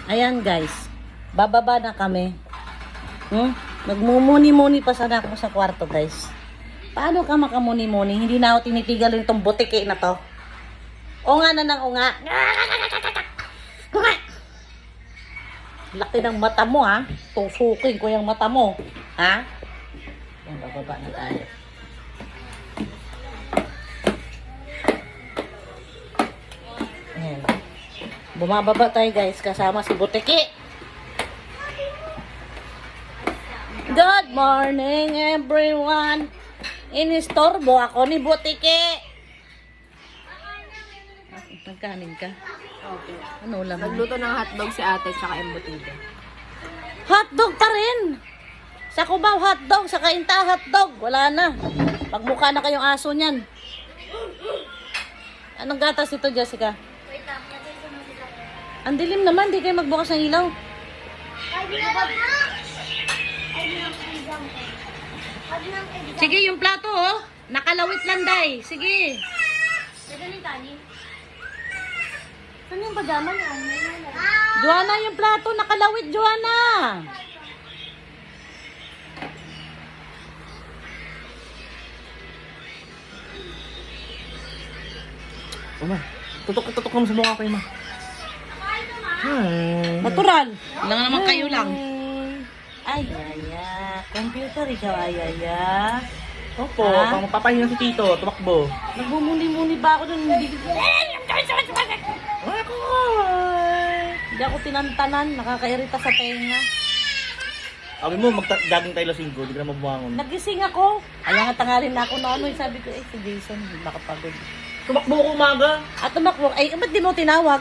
Ayan guys, bababa na kami. Nagmumuni-muni pa sana ako sa kwarto guys. Paano ka makamuni-muni? Hindi na ako tinitigal itong butike na to. Unga na ng unga. Laki ng mata mo ha. Tusukin ko yung mata mo. Ha? Ayan, bababa na tayo. Ayan. Bumababa tayo guys kasama si Butiki. Good morning everyone. Inistorbo ako ni Butiki. Nagkanin ka? Okay. Ano lang? Nagluto ng hotdog si ate tsaka embutido. Hotdog pa rin. Sa Cubao hotdog, sa Cainta hotdog. Wala na. Pagmukha na kayong aso niyan. Anong gatas ito, Jessica? Ang dilim naman, di kayo magbukas ng ilaw. Sige, yung plato, oh. Nakalawit lang, day. Sige. Ano yung pagyaman yan? Joanna, yung plato, nakalawit, Joanna. Ma, tutok mo sa mukha ko, ma. Hi. Natural. Lang naman kayo lang. Ay, computer, ikaw, ay. Opo, Ha? pang mapapahinga si Tito, tumakbo. Nagmumuni-muni ba ako dun? Hindi Hindi ako tinantanan. Nakakairita sa tenga. Sabi mo, mag-jogging tayo lasing ko, di ka na mabuhangon. Nagising ako. Kaya nga tangalin na ako na ano. Sabi ko, si Jason, hindi makapagod. Tumakbo ko umaga. At tumakbo. Ay, ba't di mo tinawag?